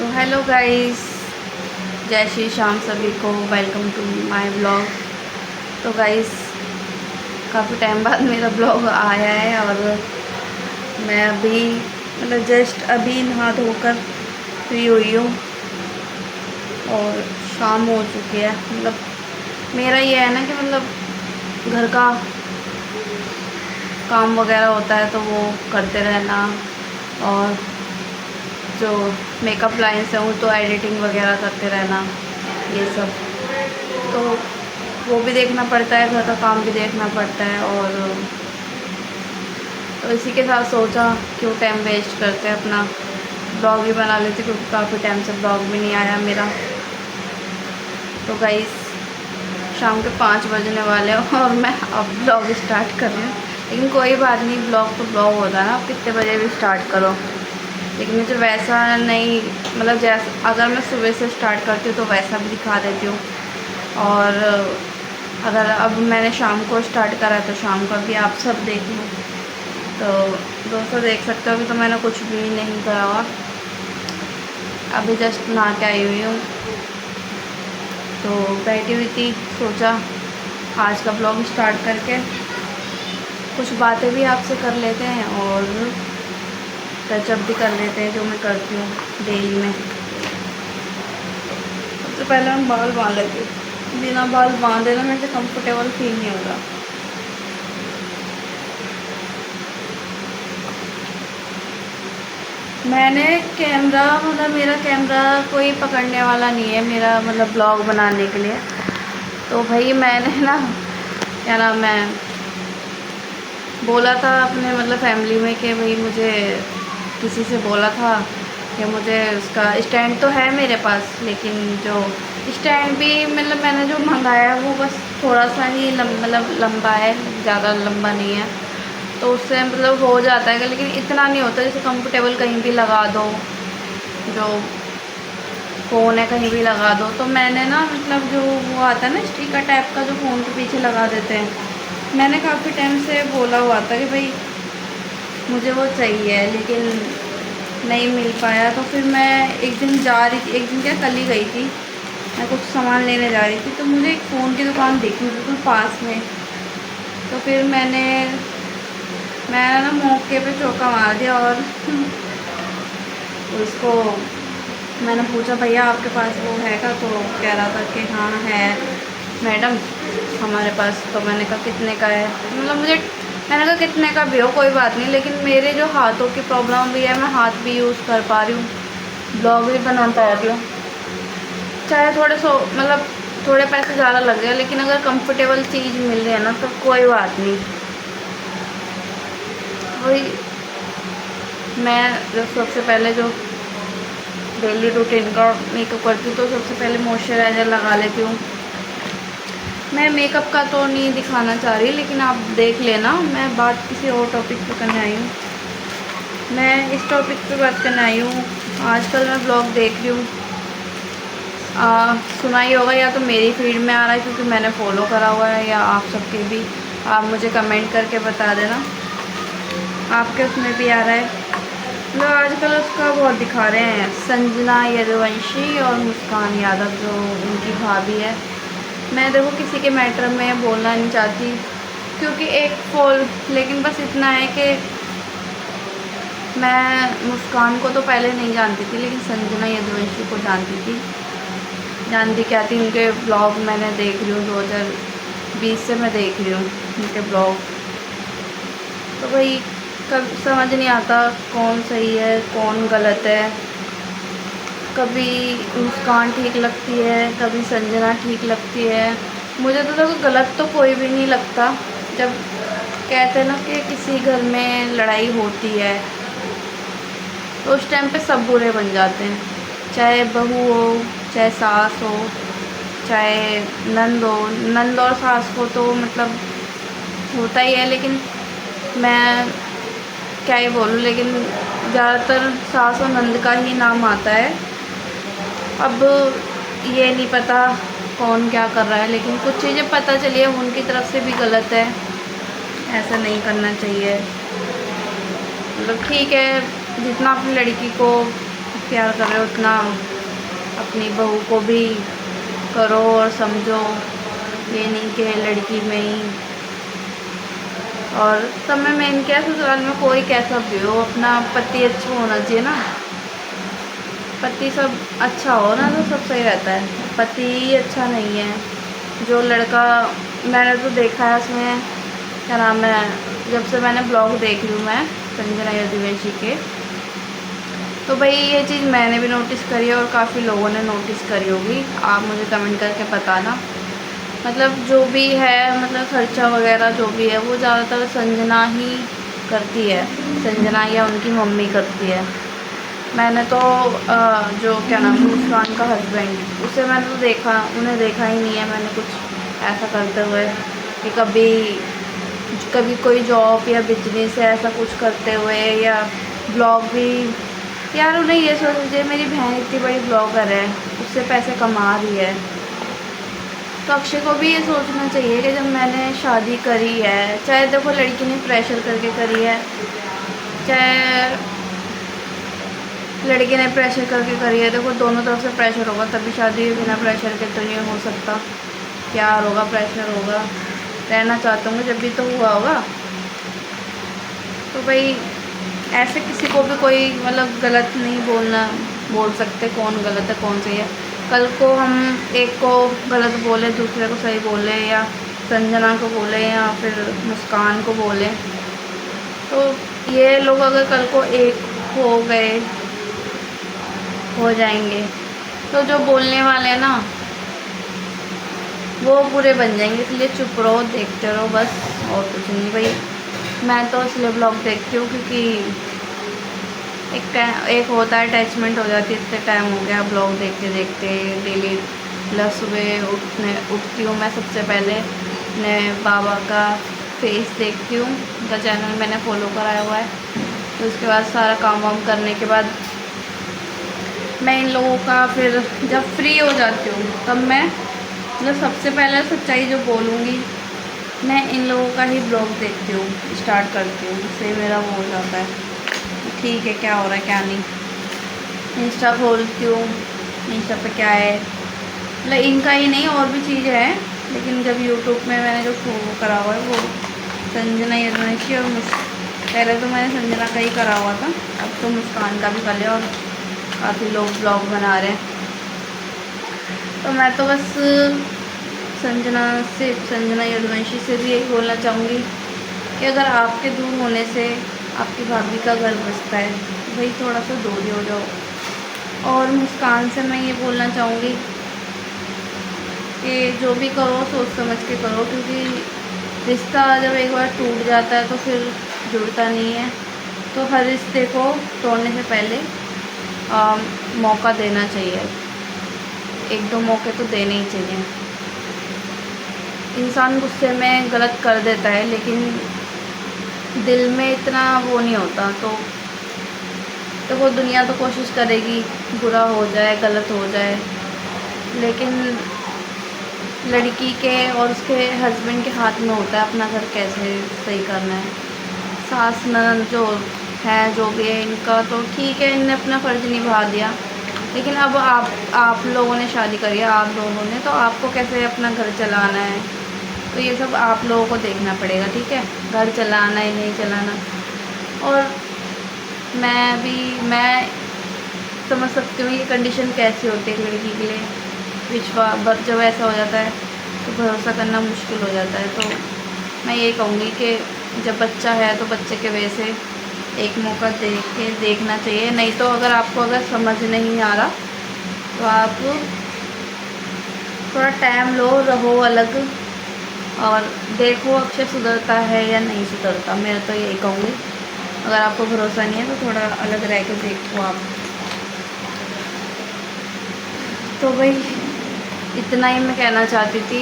तो hello guys, जय श्री श्याम सभी को। Welcome to my blog. तो गाइस, काफ़ी टाइम बाद मेरा ब्लॉग आया है और मैं अभी जस्ट अभी नहा धोकर फ्री हुई हूँ और शाम हो चुकी है। मेरा ये है ना कि घर का काम वगैरह होता है तो वो करते रहना, और जो मेकअप लाइन से हूँ तो एडिटिंग वगैरह करते रहना, ये सब तो वो भी देखना पड़ता है, घर का काम भी देखना पड़ता है। और तो इसी के साथ सोचा क्यों टाइम वेस्ट करते हैं, अपना ब्लॉग भी बना लेते, क्योंकि काफ़ी टाइम से ब्लॉग भी नहीं आया मेरा। तो गाइस, शाम के 5 बजने वाले हैं और मैं अब ब्लॉग स्टार्ट कर रही हूँ। लेकिन कोई बात नहीं, ब्लॉग तो ब्लॉग होता है ना, आप कितने बजे भी स्टार्ट करो। लेकिन मुझे वैसा नहीं, जैसा अगर मैं सुबह से स्टार्ट करती हूँ तो वैसा भी दिखा देती हूँ, और अगर अब मैंने शाम को स्टार्ट करा है तो शाम का भी आप सब देख लो। तो दोस्तों देख सकते हो, अभी तो मैंने कुछ भी नहीं करा हुआ, अभी जस्ट नहा के आई हुई हूँ। तो बैठी हुई थी, सोचा आज का ब्लॉग स्टार्ट करके कुछ बातें भी आपसे कर लेते हैं और टचअप भी कर लेते हैं, जो मैं करती हूँ डेली में। सबसे पहले मैं बाल बांध लेती हूँ, बिना बाल बांधे ना मेरे से कंफर्टेबल फील नहीं होता। मैंने कैमरा मेरा कैमरा कोई पकड़ने वाला नहीं है मेरा, ब्लॉग बनाने के लिए। तो भाई मैंने ना, क्या नाम है, बोला था अपने फैमिली में कि भाई मुझे किसी से बोला था कि मुझे उसका स्टैंड तो है मेरे पास, लेकिन जो स्टैंड भी मैंने जो मंगाया है वो बस थोड़ा सा ही लंबा है, ज़्यादा लंबा नहीं है। तो उससे हो जाता है, लेकिन इतना नहीं होता जैसे कंफर्टेबल कहीं भी लगा दो, जो फ़ोन है कहीं भी लगा दो। तो मैंने ना जो वो आता है ना स्टिकर टाइप का, जो फ़ोन के पीछे लगा देते हैं, मैंने काफ़ी टाइम से बोला हुआ था कि भाई मुझे वो चाहिए, लेकिन नहीं मिल पाया। तो फिर मैं एक दिन एक दिन क्या, कल ही गई थी, मैं कुछ सामान लेने जा रही थी, तो मुझे एक फ़ोन की दुकान दिखी बिल्कुल पास में। तो फिर मैंने ना मौके पे चौका मार दिया और उसको मैंने पूछा, भैया आपके पास वो है का? तो कह रहा था कि हाँ है मैडम हमारे पास। तो मैंने कहा कितने का है? मैंने कहा कितने का भी हो कोई बात नहीं, लेकिन मेरे जो हाथों की प्रॉब्लम भी है, मैं हाथ भी यूज़ कर पा रही हूँ, ब्लॉग भी बना पा रही हूँ, चाहे थोड़े पैसे ज़्यादा लग जाए, लेकिन अगर कंफर्टेबल चीज़ मिल रही है ना तो कोई बात नहीं। वही मैं जब सबसे पहले जो डेली रूटीन का मेकअप करती हूँ तो सबसे पहले मॉइस्चराइज़र लगा लेती हूँ। मैं मेकअप का तो नहीं दिखाना चाह रही, लेकिन आप देख लेना, मैं बात किसी और टॉपिक पे करने आई हूँ। मैं इस टॉपिक पे बात करने आई हूँ। आजकल मैं ब्लॉग देख रही हूँ, सुना ही होगा, या तो मेरी फीड में आ रहा है क्योंकि मैंने फॉलो करा हुआ है, या आप सबके भी, आप मुझे कमेंट करके बता देना आपके उसमें भी आ रहा है। आजकल उसका बहुत दिखा रहे हैं, संजना यदुवंशी और मुस्कान यादव, जो उनकी भाभी है। मैं देखो किसी के मैटर में बोलना नहीं चाहती, क्योंकि लेकिन बस इतना है कि मैं मुस्कान को तो पहले नहीं जानती थी, लेकिन संजना यदुवंशी को जानती क्या थी। उनके ब्लॉग मैंने देख रही हूँ, 2020 से मैं देख रही हूँ उनके ब्लॉग। तो भाई कभी समझ नहीं आता कौन सही है कौन गलत है। कभी मुस्कान ठीक लगती है, कभी संजना ठीक लगती है। मुझे तो देखो गलत तो कोई भी नहीं लगता। जब कहते हैं ना कि किसी घर में लड़ाई होती है तो उस टाइम पे सब बुरे बन जाते हैं, चाहे बहू हो, चाहे सास हो, चाहे नंद हो। नंद और सास को तो होता ही है, लेकिन मैं क्या ही बोलूँ, लेकिन ज़्यादातर सास और नंद का ही नाम आता है। अब ये नहीं पता कौन क्या कर रहा है, लेकिन कुछ चीज़ें पता चली है उनकी तरफ से भी गलत है, ऐसा नहीं करना चाहिए। ठीक है, जितना अपनी लड़की को प्यार कर रहे हो उतना अपनी बहू को भी करो और समझो, ये नहीं कि लड़की में ही। और सब में मेन क्या है, ससुराल में कोई कैसा भी हो, अपना पति अच्छा होना चाहिए ना। पति सब अच्छा हो ना तो सब सही रहता है। पति ही अच्छा नहीं है, जो लड़का मैंने तो देखा है उसमें, क्या नाम है, जब से मैंने ब्लॉग देख रही हूँ मैं संजना यदुवंशी के, तो भाई ये चीज़ मैंने भी नोटिस करी है और काफ़ी लोगों ने नोटिस करी होगी। आप मुझे कमेंट करके बताना। मतलब जो भी है, मतलब खर्चा वगैरह जो भी है वो ज़्यादातर संजना ही करती है, संजना या उनकी मम्मी करती है। मैंने तो जो क्या नाम है मुस्कान का हस्बैंड, उसे मैंने तो उन्हें देखा ही नहीं है मैंने कुछ ऐसा करते हुए कि कभी कोई जॉब या बिजनेस है ऐसा कुछ करते हुए, या ब्लॉग भी। यार उन्हें ये सोच लीजिए, मेरी बहन इतनी बड़ी ब्लॉगर है, उससे पैसे कमा रही है, तो अक्षय को भी ये सोचना चाहिए कि जब मैंने शादी करी है, चाहे देखो लड़की ने प्रेशर करके करी है, चाहे लड़के ने प्रेशर करके करी है, देखो दोनों तरफ से प्रेशर होगा तभी शादी हुई, बिना प्रेशर के तो नहीं हो सकता। प्यार होगा, प्रेशर होगा, रहना चाहता हूँ जब भी तो हुआ होगा। तो भाई ऐसे किसी को भी कोई मतलब गलत नहीं बोल सकते, कौन गलत है कौन सही है। कल को हम एक को गलत बोले, दूसरे को सही बोले, या संजना को बोले या फिर मुस्कान को बोले, तो ये लोग अगर कल को एक हो जाएंगे तो जो बोलने वाले हैं ना वो बुरे बन जाएंगे। इसलिए चुप रहो, देखते रहो बस, और कुछ नहीं भाई। मैं तो इसलिए ब्लॉग देखती हूँ क्योंकि एक होता है, अटैचमेंट हो जाती है। इतने टाइम हो गया ब्लॉग देखते देखते डेली। प्लस सुबह उठती हूँ मैं, सबसे पहले अपने बाबा का फेस देखती हूँ, उनका चैनल मैंने फॉलो कराया हुआ है। तो उसके बाद सारा काम वाम करने के बाद मैं इन लोगों का, फिर जब फ्री हो जाती हूँ तब मैं मतलब सबसे पहले सच्चाई जो बोलूँगी, मैं इन लोगों का ही ब्लॉग देखती हूँ, स्टार्ट करती हूँ। इससे मेरा वो हो जाता है, ठीक है क्या हो रहा है क्या नहीं। इंस्टा खोलती हूँ, इंस्टा पे क्या है, मतलब इनका ही नहीं और भी चीज़ें हैं, लेकिन जब यूट्यूब में मैंने जो फॉलो करा हुआ है वो संजना यदुवंशी और पहले तो मैंने संजना का ही करा हुआ था, अब तो मुस्कान का भी कर लिया और काफ़ी लोग ब्लॉग बना रहे हैं। तो मैं तो बस संजना यदुवंशी से भी यही बोलना चाहूँगी कि अगर आपके दूर होने से आपकी भाभी का घर बसता है तो भाई थोड़ा सा दूर ही हो जाओ। और मुस्कान से मैं ये बोलना चाहूँगी कि जो भी करो सोच समझ के करो, क्योंकि रिश्ता जब एक बार टूट जाता है तो फिर जुड़ता नहीं है। तो हर रिश्ते को तोड़ने से पहले मौका देना चाहिए, एक दो मौके तो देने ही चाहिए। इंसान गुस्से में गलत कर देता है लेकिन दिल में इतना वो नहीं होता। तो वो दुनिया तो कोशिश करेगी बुरा हो जाए, गलत हो जाए, लेकिन लड़की के और उसके हस्बैंड के हाथ में होता है अपना घर कैसे सही करना है। सास ननद जो है, जो भी है, इनका तो ठीक है, इनने अपना फ़र्ज़ निभा दिया, लेकिन अब आप लोगों ने शादी करी है, आप लोगों ने, तो आपको कैसे अपना घर चलाना है, तो ये सब आप लोगों को देखना पड़ेगा, ठीक है, घर चलाना है नहीं चलाना। और मैं समझ सकती हूँ ये कंडीशन कैसी होती है लड़की के लिए। विश्वास जब ऐसा हो जाता है तो भरोसा करना मुश्किल हो जाता है। तो मैं ये कहूँगी कि जब बच्चा है तो बच्चे के वजह से एक मौका देखना चाहिए। नहीं तो अगर समझ नहीं आ रहा तो आप थोड़ा टाइम लो, रहो अलग और देखो अक्षय सुधरता है या नहीं सुधरता। मैं तो यही कहूँगी, अगर आपको भरोसा नहीं है तो थोड़ा अलग रह के देखो आप। तो भाई इतना ही मैं कहना चाहती थी,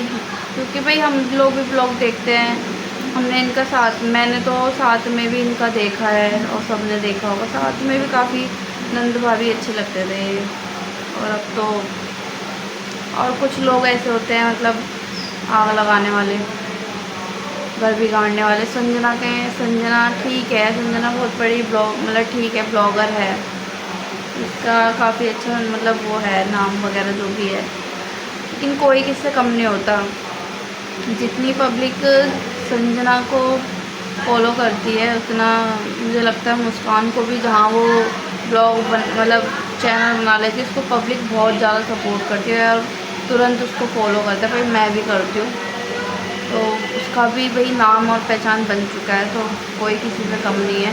क्योंकि भाई हम लोग भी ब्लॉग देखते हैं, मैंने तो साथ में भी इनका देखा है और सबने देखा होगा, साथ में भी काफ़ी नंद भाभी अच्छे लगते थे। और अब तो और कुछ लोग ऐसे होते हैं, मतलब आग लगाने वाले, घर बिगाड़ने वाले। संजना ठीक है, संजना बहुत बड़ी मतलब ठीक है, ब्लॉगर है, इसका काफ़ी अच्छा मतलब वो है नाम वगैरह जो भी है, लेकिन कोई किससे कम नहीं होता। जितनी पब्लिक संजना को फॉलो करती है उतना मुझे लगता है मुस्कान को भी, जहाँ वो ब्लॉग मतलब चैनल बना लेती है, उसको पब्लिक बहुत ज़्यादा सपोर्ट करती है और तुरंत उसको फॉलो करता है। भाई मैं भी करती हूँ, तो उसका भी भाई नाम और पहचान बन चुका है, तो कोई किसी से कम नहीं है।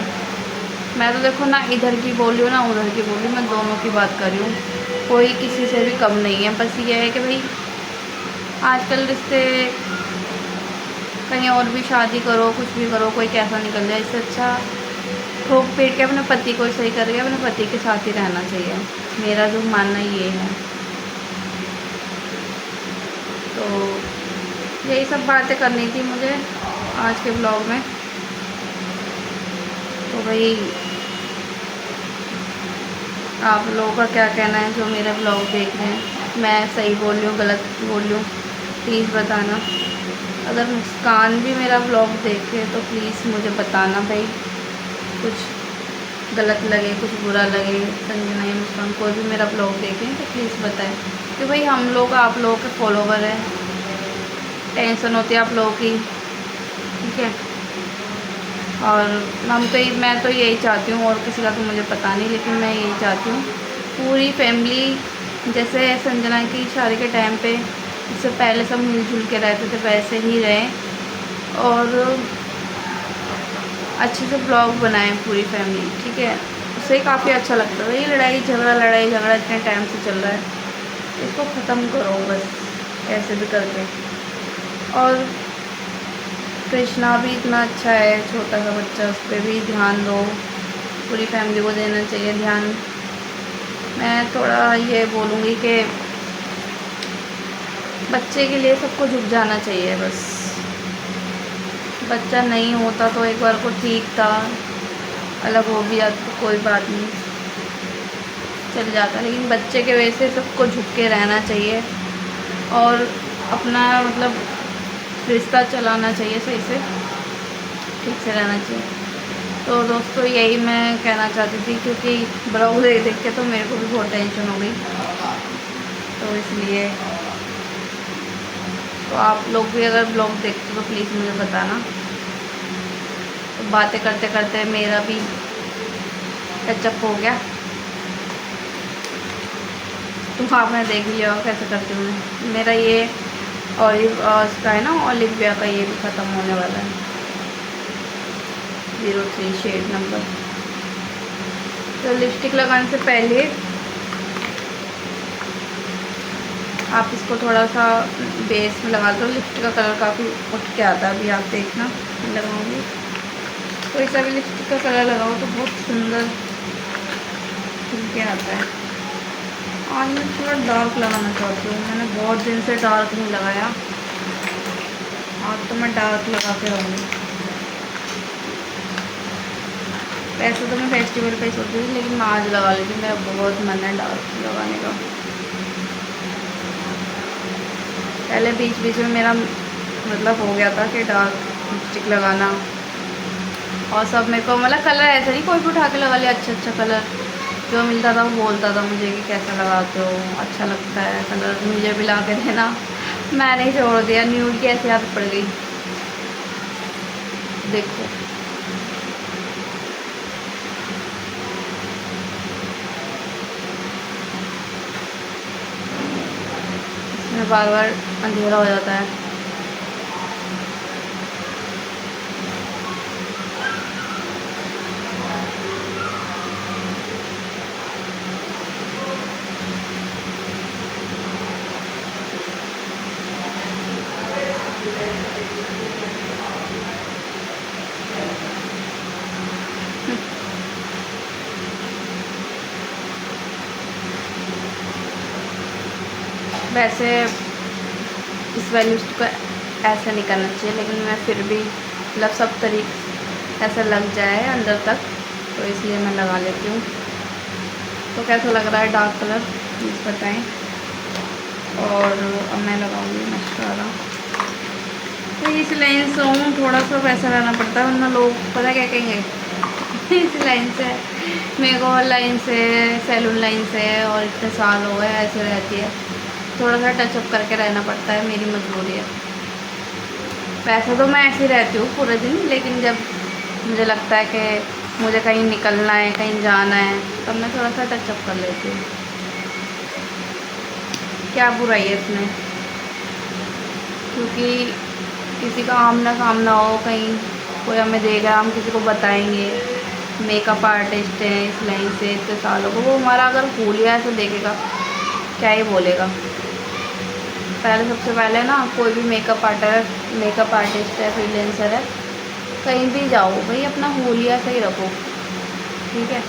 मैं तो देखो ना इधर की बोल रही हूँ ना उधर की बोल रही हूँ, मैं दोनों की बात कर रही हूँ। कोई किसी से भी कम नहीं है। बस ये है कि भाई आजकल रिश्ते कहीं और भी शादी करो, कुछ भी करो, कोई कैसा निकल जाए, इससे अच्छा ठोक पीट के अपने पति को सही करके अपने पति के साथ ही रहना चाहिए। मेरा जो मानना ये है। तो यही सब बातें करनी थी मुझे आज के ब्लॉग में। तो भाई आप लोगों का क्या कहना है जो मेरे ब्लॉग देख रहे हैं? मैं सही बोल रही हूँ, गलत बोल रही हूँ, प्लीज़ बताना। अगर मुस्कान भी मेरा ब्लॉग देखे तो प्लीज़ मुझे बताना भाई, कुछ गलत लगे, कुछ बुरा लगे, संजना या मुस्कान कोई भी मेरा ब्लॉग देखें तो प्लीज़ बताएं कि भाई हम लोग आप लोगों के फॉलोवर हैं, टेंशन होती है आप लोगों की, ठीक है। और मैं तो यही चाहती हूँ, और किसी का तो मुझे पता नहीं, लेकिन मैं यही चाहती हूँ पूरी फैमिली जैसे संजना की शादी के टाइम पे इससे पहले सब मिलजुल के रहते थे वैसे ही रहें, और अच्छे से ब्लॉग बनाएं पूरी फैमिली, ठीक है। उससे काफ़ी अच्छा लगता है। ये लड़ाई झगड़ा इतने टाइम से चल रहा है, इसको ख़त्म करो बस ऐसे भी करके। और कृष्णा भी इतना अच्छा है, छोटा सा बच्चा, उस पर भी ध्यान दो, पूरी फैमिली को देना चाहिए ध्यान। मैं थोड़ा ये बोलूँगी कि बच्चे के लिए सबको झुक जाना चाहिए बस। बच्चा नहीं होता तो एक बार को ठीक था, अलग हो भी जाता तो कोई बात नहीं, चल जाता, लेकिन बच्चे के वजह से सबको झुक के रहना चाहिए और अपना मतलब रिश्ता चलाना चाहिए सही से, ठीक से रहना चाहिए। तो दोस्तों यही मैं कहना चाहती थी, क्योंकि ब्लॉग देख के तो मेरे को भी बहुत टेंशन हो गई, तो इसलिए तो आप लोग भी अगर ब्लॉग देखते हो तो प्लीज़ मुझे बताना। तो बातें करते करते मेरा भी टचअप हो गया, तो आपने देख लिया कैसे करती हूँ मैं। मेरा ये ऑलिव का है ना, ओलिविया का, ये भी ख़त्म होने वाला है, 03 शेड नंबर। तो लिपस्टिक लगाने से पहले आप इसको थोड़ा सा बेस में लगा दो। लिपस्टिक का कलर काफ़ी उठ के आता है, अभी आप देखना लगाऊंगी तो ऐसा भी लिपस्टिक का कलर लगाओ तो बहुत सुंदर खिल के आता है। आज मैं थोड़ा डार्क लगाना चाहती हूँ, मैंने बहुत दिन से डार्क नहीं लगाया, आज तो मैं डार्क लगा के रहूँगी। वैसे तो मैं फेस्टिवल पे ही सोच रही थी, लेकिन मैं आज लगा लेती हूँ, मेरा बहुत मन है डार्क लगाने का। पहले बीच बीच में मेरा मतलब हो गया था कि डार्क लिपस्टिक लगाना, और सब मेरे को मतलब कलर ऐसा नहीं कोई भी उठा के लगा लिया, अच्छा कलर जो मिलता था वो बोलता था मुझे कि कैसा लगाते हो, अच्छा लगता है कलर, मुझे भी ला के देना। मैंने छोड़ दिया, न्यूड की ऐसी आदत पड़ गई। देखो इसमें बार बार अंधेरा हो जाता है। वैसे इस वैल्यूज को ऐसे नहीं करना चाहिए, लेकिन मैं फिर भी मतलब सब तरीके ऐसा लग जाए अंदर तक, तो इसलिए मैं लगा लेती हूँ। तो कैसा लग रहा है डार्क कलर प्लीज़ बताएं। और अब मैं लगाऊंगी मस्कारा। तो इस लाइन से हूँ, थोड़ा सा वैसा रहना पड़ता है वरना लोग पता क्या कहेंगे इस लाइन से मेरे को लाइन से सैलून लाइन से और इतने साल हो गए ऐसे रहती है, थोड़ा सा टचअप करके रहना पड़ता है, मेरी मजबूरी है। वैसे तो मैं ऐसी रहती हूँ पूरे दिन, लेकिन जब मुझे लगता है कि मुझे कहीं निकलना है, कहीं जाना है, तब मैं थोड़ा सा टचअप कर लेती हूँ। क्या बुराई है इसमें, क्योंकि किसी का आमना सामना हो, कहीं कोई हमें देख रहा, हम किसी को बताएंगे मेकअप आर्टिस्ट है इस लाइन से इतने सालों को, वो हमारा अगर हुलिया ऐसे देखेगा क्या ही बोलेगा। पहले सबसे पहले ना, कोई भी मेकअप आर्टिस्ट है, फ्रीलेंसर है, कहीं भी जाओ भाई अपना हुलिया सही रखो, ठीक है।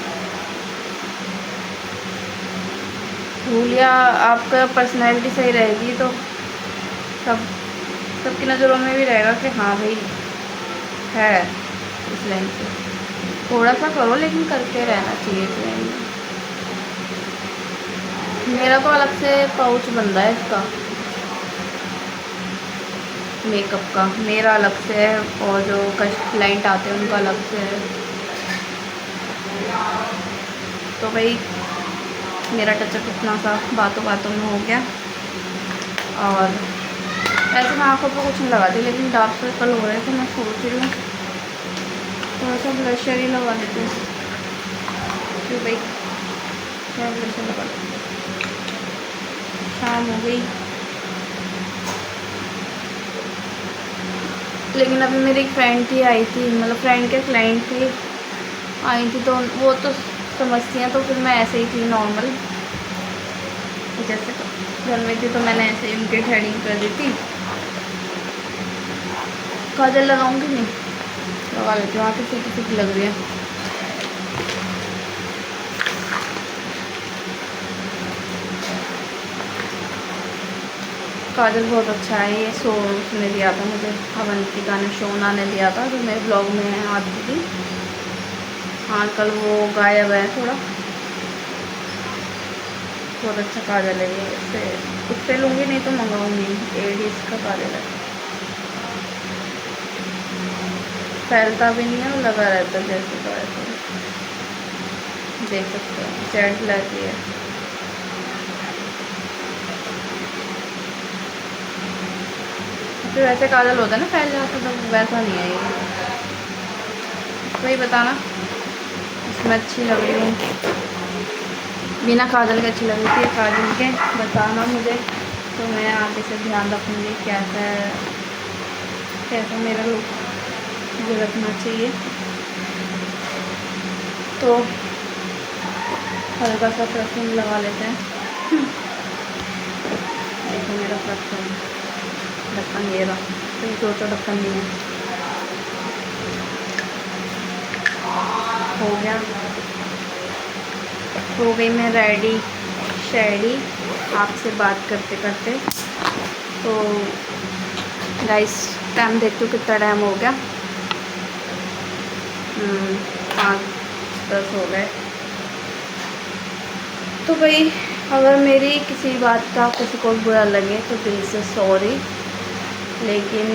हुलिया आपका पर्सनैलिटी सही रहेगी तो सब सबकी नज़रों में भी रहेगा कि हाँ भाई है इस लाइन से। थोड़ा सा करो लेकिन करके रहना चाहिए इस लाइन में। मेरा तो अलग से पाउच बन रहा है इसका, मेकअप का मेरा अलग से है, और जो क्लाइंट आते हैं उनका अलग से है। तो भाई मेरा टचअप इतना सा बातों बातों में हो गया। और ऐसे मैं आँखों पर कुछ नहीं लगाती, लेकिन डार्क सर्कल हो रहे थे, मैं सोच रही हूँ थोड़ा सा ब्लशर ही लगा लेते हैं। क्यों भाई, क्या ब्लशर लगा लेते, शाम हो गई। लेकिन अभी मेरी एक फ्रेंड थी आई थी, मतलब फ्रेंड के क्लाइंट थी आई थी, तो वो तो समझती हैं, तो फिर मैं ऐसे ही थी नॉर्मल, जैसे घर में थी तो मैंने ऐसे ही उनकी थ्रेडिंग कर दी थी। काजल लगाऊंगी नहीं, लगा लेती हूँ, आँखें फीकी फीकी लग रही है। काजल बहुत अच्छा है, ये शो उसने दिया था मुझे, अवंतिका ने शोना ने दिया था, जो मेरे ब्लॉग में आती थी। हाँ कल वो गायब है थोड़ा, बहुत अच्छा काजल है ये, उससे लूँगी, नहीं तो मंगाऊंगी। एडीज का काजल है, फैलता भी नहीं है और लगा रहता है जैसे का वैसे, देख सकते हो जेड ब्लैक ही है। फिर वैसे काजल होता है ना फैल जाता, तो वैसा नहीं है ये। वही बताना इसमें अच्छी लग रही हूँ, बिना काजल के अच्छी लग रही थी, काजल के बताना मुझे, तो मैं आगे से ध्यान रखूँगी कैसा है, कैसा मेरा लुक मुझे रखना चाहिए। तो हल्का सा परफ्यूम लगा लेते हैं। देखो मेरा परफ्यूम ढक्कन ये रहा, तो सोचो ढक्कन नहीं है। हो गया, हो गई मैं रेडी शेडी आपसे बात करते करते। तो गाइस टाइम देखते हो कितना टाइम हो गया, 5:10 हो गए। तो भाई अगर मेरी किसी बात का किसी को बुरा लगे तो दिल से सॉरी, लेकिन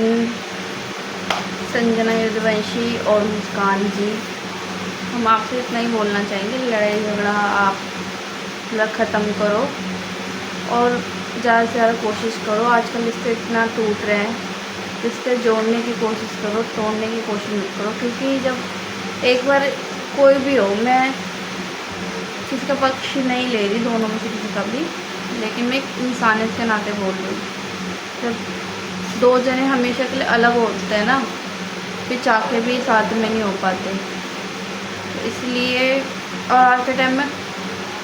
संजना यदुवंशी और मुस्कान जी, हम आपसे इतना ही बोलना चाहेंगे, लड़ाई झगड़ा आप ख़त्म करो और ज़्यादा से ज़्यादा कोशिश करो। आजकल रिश्ते इतना टूट रहे हैं, रिश्ते जोड़ने की कोशिश करो, तोड़ने की कोशिश मत करो, क्योंकि जब एक बार कोई भी हो, मैं किसी का पक्ष नहीं ले रही, दोनों में से किसी का भी, लेकिन मैं एक इंसानियत के नाते बोल रही हूँ, जब दो जने हमेशा के लिए अलग होते हैं ना, फिर चाह के भी साथ में नहीं हो पाते। तो इसलिए, और आज के टाइम में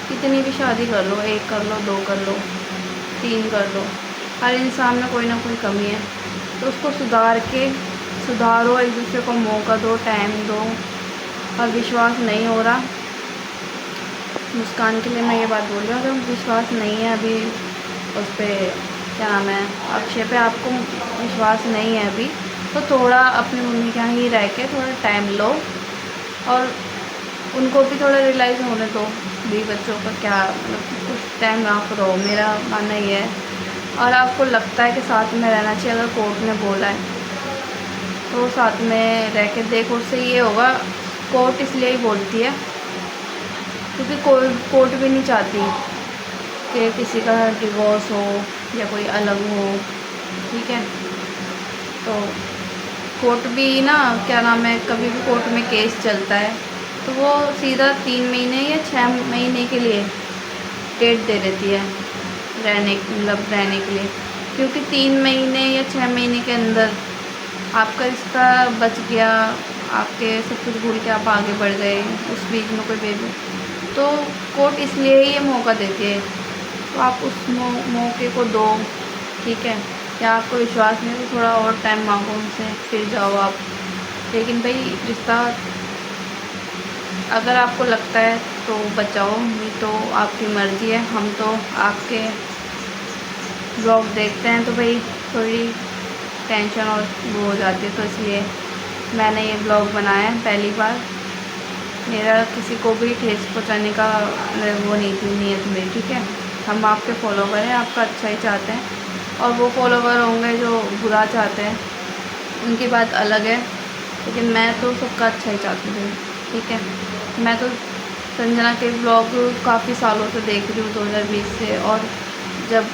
कितनी भी शादी कर लो, 1 कर लो, 2 कर लो, 3 कर लो, हर इंसान में कोई ना कोई कमी है, तो उसको सुधारो, एक दूसरे को मौका दो, टाइम दो। और विश्वास नहीं हो रहा, मुस्कान के लिए मैं ये बात बोल रही हूँ, अगर विश्वास नहीं है अभी उस पर, क्या नाम है, अक्षय पे आपको विश्वास नहीं है अभी, तो थोड़ा अपनी मम्मी के यहाँ ही रह के थोड़ा टाइम लो, और उनको भी थोड़ा रियलाइज़ होने दो भी बच्चों का क्या, मतलब कुछ टाइम आप रहो, मेरा मानना ये है। और आपको लगता है कि साथ में रहना चाहिए, अगर कोर्ट ने बोला है तो साथ में रह के देखो, उससे ये होगा, कोर्ट इसलिए ही बोलती है क्योंकि कोई कोर्ट भी नहीं चाहती कि किसी का डिवोर्स हो या कोई अलग हो, ठीक है। तो कोर्ट भी ना, क्या नाम है, कभी भी कोर्ट में केस चलता है तो वो सीधा 3 महीने या 6 महीने के लिए डेट दे देती है रहने के लिए, क्योंकि 3 महीने या 6 महीने के अंदर आपका रिश्ता बच गया, आपके सब कुछ भूल के आप आगे बढ़ गए, उस बीच में कोई बेबी, तो कोर्ट इसलिए ही ये मौका देती है। तो आप उस मौके को दो, ठीक है। या आपको विश्वास नहीं तो थोड़ा और टाइम मांगो उनसे, फिर जाओ आप। लेकिन भाई रिश्ता अगर आपको लगता है तो बचाओ, नहीं तो आपकी मर्ज़ी है। हम तो आपके ब्लॉग देखते हैं तो भाई थोड़ी टेंशन और वो हो जाती है, तो इसलिए मैंने ये ब्लॉग बनाया है पहली बार। मेरा किसी को भी ठेस पहुंचाने का वो नहीं थी नीयत मेरी, ठीक है। हम आपके फॉलोवर हैं, आपका अच्छा ही चाहते हैं, और वो फॉलोवर होंगे जो बुरा चाहते हैं, उनकी बात अलग है, लेकिन मैं तो सबका अच्छा ही चाहती हूँ, ठीक है। मैं तो संजना के ब्लॉग काफ़ी सालों से देख रही हूँ, 2020 से, और जब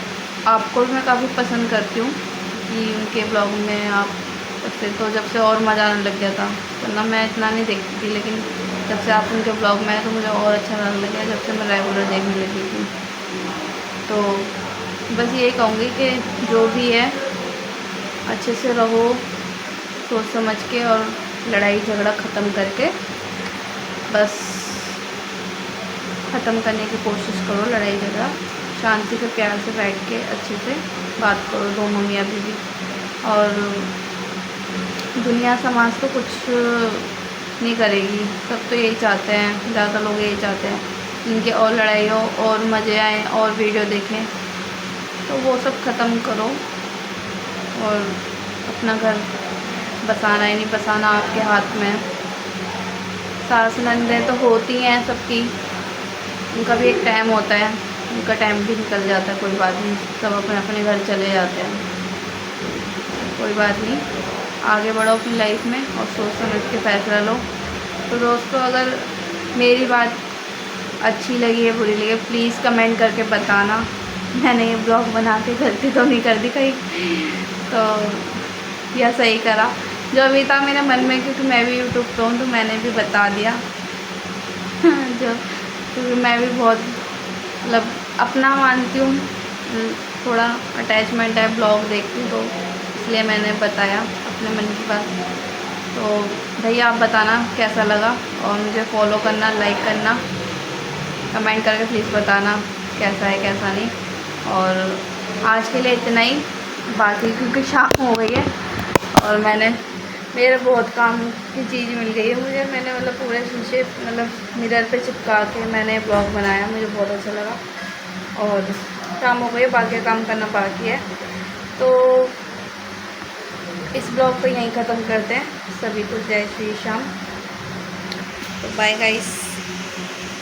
आपको मैं काफ़ी पसंद करती हूँ कि उनके ब्लॉग में आप से, तो जब से और मज़ा आने लग गया था, वरना मैं इतना नहीं देखती थी, लेकिन जब से आप उनके ब्लॉग में आए तो मुझे और अच्छा लगने लग गया, जब से मैं रेगुलर देखने लगी थी। तो बस यही कहूँगी कि जो भी है अच्छे से रहो, सोच समझ के, और लड़ाई झगड़ा ख़त्म करके बस ख़त्म करने की कोशिश करो। लड़ाई झगड़ा शांति से प्यार से बैठ के अच्छे से बात करो, दोनों मियाँ बीवी। और दुनिया समाज तो कुछ नहीं करेगी, सब तो यही चाहते हैं, ज़्यादा लोग यही चाहते हैं इनके और लड़ाई हो और मज़े आए और वीडियो देखें। तो वो सब ख़त्म करो, और अपना घर बसाना ही नहीं बसाना आपके हाथ में। सास नंदें तो होती हैं सबकी, उनका भी एक टाइम होता है, उनका टाइम भी निकल जाता है, कोई बात नहीं, सब अपने अपने घर चले जाते हैं, कोई बात नहीं। आगे बढ़ो अपनी लाइफ में और सोच समझ के फ़ैसला लो। तो दोस्तों, अगर मेरी बात अच्छी लगी है बुरी लगी है, प्लीज़ कमेंट करके बताना। मैंने ये ब्लॉग बना के गलती तो नहीं कर दी कहीं, तो यह सही करा जो अभी था मेरे मन में, क्योंकि मैं भी यूट्यूब पे हूँ तो मैंने भी बता दिया जो, क्योंकि मैं भी बहुत मतलब अपना मानती हूँ, थोड़ा अटैचमेंट है, ब्लॉग देखती हूँ, तो इसलिए मैंने बताया अपने मन की बात। तो भैया आप बताना कैसा लगा, और मुझे फॉलो करना, लाइक करना, कमेंट करके प्लीज़ बताना कैसा है कैसा नहीं। और आज के लिए इतना ही, बाकी क्योंकि शाम हो गई है और मेरे बहुत काम की चीज़ मिल गई है मुझे। मैंने मतलब पूरे शीशे मतलब मिरर पे चिपका के मैंने ब्लॉग बनाया, मुझे बहुत अच्छा लगा। और शाम हो गई, बाकी काम करना बाकी है, तो इस ब्लॉग को यहीं ख़त्म करते हैं। सभी को जय श्री श्याम, तो बाय गाइस।